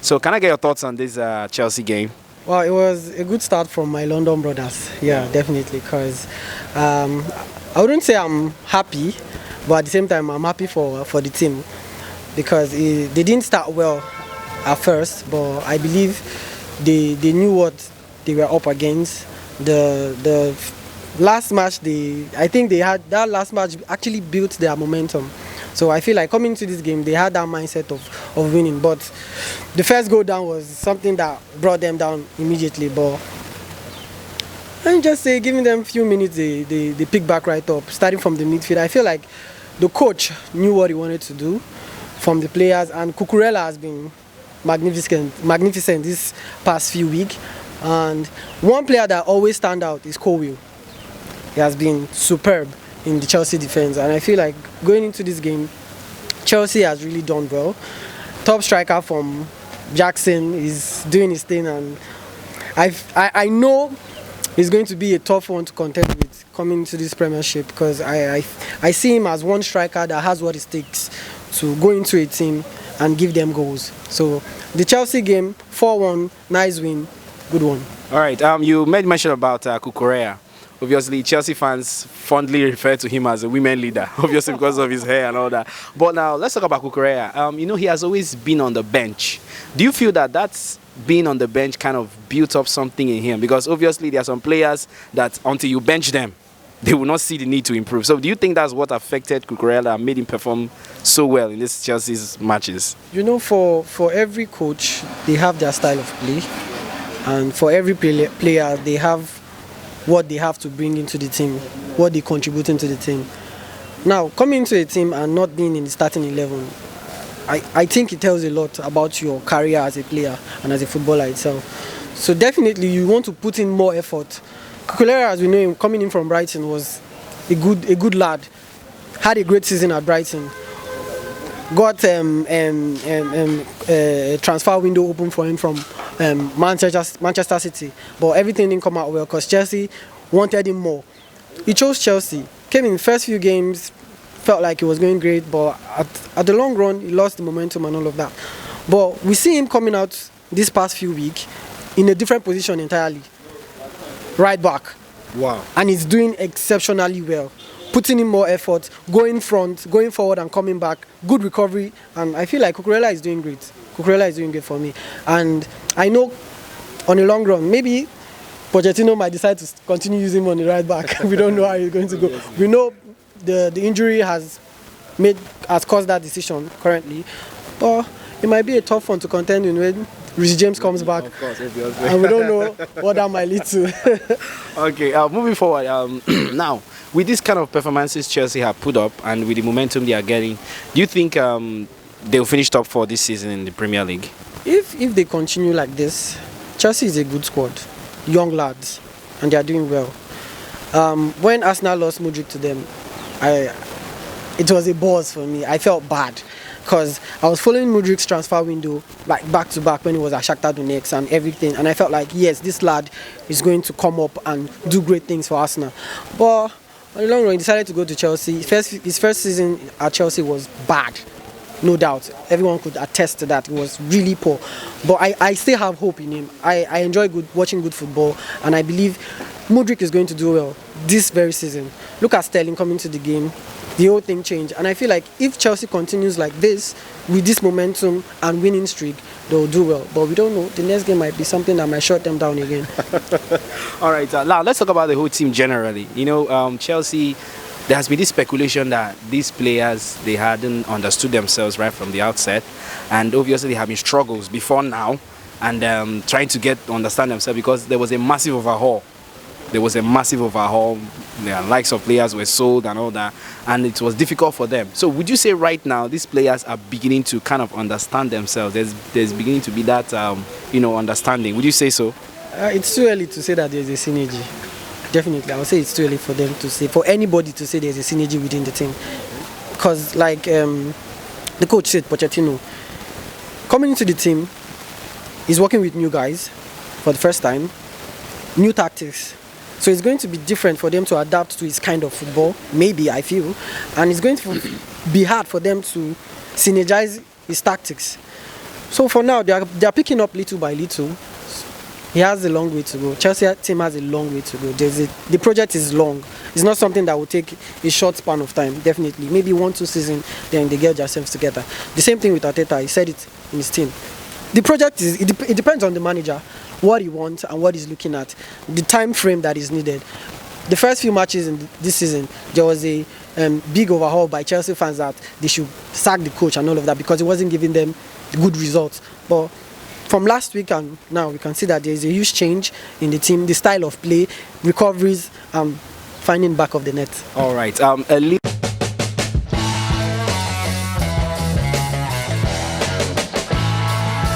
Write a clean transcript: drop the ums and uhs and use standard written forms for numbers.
So can I get your thoughts on this Chelsea game? Well, it was a good start from my London brothers. Yeah, definitely. Because I wouldn't say I'm happy, but at the same time, I'm happy for the team because they didn't start well at first, but I believe they knew what they were up against. The last match, I think they had that last match actually built their momentum. So I feel like coming to this game, they had that mindset of winning. But the first goal down was something that brought them down immediately. But I just say, giving them a few minutes, they pick back right up, starting from the midfield. I feel like the coach knew what he wanted to do from the players, and Cucurella has been magnificent this past few weeks. And one player that always stands out is Colwill. He has been superb in the Chelsea defense, and I feel like going into this game, Chelsea has really done well. Top striker from Jackson is doing his thing, and I know it's going to be a tough one to contend with coming into this Premiership because I see him as one striker that has what it takes to go into a team and give them goals. So the Chelsea game, 4-1, nice win, good one. All right, you made mention about Cucurella. Obviously, Chelsea fans fondly refer to him as a women leader, obviously because of his hair and all that. But now, let's talk about Cucurella. He has always been on the bench. Do you feel that that's being on the bench kind of built up something in him? Because obviously, there are some players that until you bench them, they will not see the need to improve. So do you think that's what affected Cucurella and made him perform so well in this Chelsea's matches? For every coach, they have their style of play. And for every player, they have what they have to bring into the team, what they contribute into the team. Now, coming into a team and not being in the starting 11, I think it tells a lot about your career as a player and as a footballer itself. So definitely you want to put in more effort. Cucurella, as we know him, coming in from Brighton, was a good lad. Had a great season at Brighton. Got a transfer window open for him from Manchester City, but everything didn't come out well because Chelsea wanted him more. He chose Chelsea. Came in the first few games, felt like it was going great, but at the long run, he lost the momentum and all of that. But we see him coming out this past few weeks in a different position entirely. Right back. Wow. And he's doing exceptionally well. Putting in more effort, going front, going forward and coming back. Good recovery. And I feel like Cucurella is doing great. Cucurella is doing great for me. And I know on the long run, maybe Pochettino might decide to continue using him on the right back. We don't know how he's going to go. We know the injury has caused that decision currently. But it might be a tough one to contend in when Reece James comes back. Of course, obviously. And we don't know what that might lead to. Okay, moving forward. Now, with this kind of performances Chelsea have put up and with the momentum they are getting, do you think they'll finish top 4 this season in the Premier League? If they continue like this, Chelsea is a good squad, young lads, and they are doing well. When Arsenal lost Mudryk to them, it was a buzz for me. I felt bad because I was following Mudryk's transfer window like back to back when he was at Shakhtar Donetsk and everything, and I felt like yes, this lad is going to come up and do great things for Arsenal. But in the long run, he decided to go to Chelsea. His first season at Chelsea was bad, no doubt. Everyone could attest to that. It was really poor. But I still have hope in him. I enjoy watching good football, and I believe Mudryk is going to do well this very season. Look at Sterling coming to the game. The whole thing changed. And I feel like if Chelsea continues like this, with this momentum and winning streak, they'll do well. But we don't know. The next game might be something that might shut them down again. All right, now let's talk about the whole team generally. Chelsea, there has been this speculation that these players, they hadn't understood themselves right from the outset. And obviously they have been struggles before now and trying to understand themselves because there was a massive overhaul. The likes of players were sold and all that, and it was difficult for them. So would you say right now these players are beginning to kind of understand themselves? There's beginning to be that understanding. Would you say so? It's too early to say that there's a synergy. Definitely, I would say it's too early for them to say, for anybody to say there's a synergy within the team. Because like the coach said, Pochettino, coming into the team, he's working with new guys for the first time, new tactics. So it's going to be different for them to adapt to his kind of football, maybe I feel, and it's going to be hard for them to synergize his tactics. So for now, they are picking up little by little. He has a long way to go. Chelsea team has a long way to go. The project is long. It's not something that will take a short span of time. Definitely, maybe 1-2 seasons, then they get themselves together. The same thing with Arteta. He said it in his team. The project it depends on the manager, what he wants and what he's looking at, the time frame that is needed. The first few matches in this season, there was a big overhaul by Chelsea fans that they should sack the coach and all of that because it wasn't giving them good results. But from last week and now, we can see that there is a huge change in the team, the style of play, recoveries, finding back of the net. All right.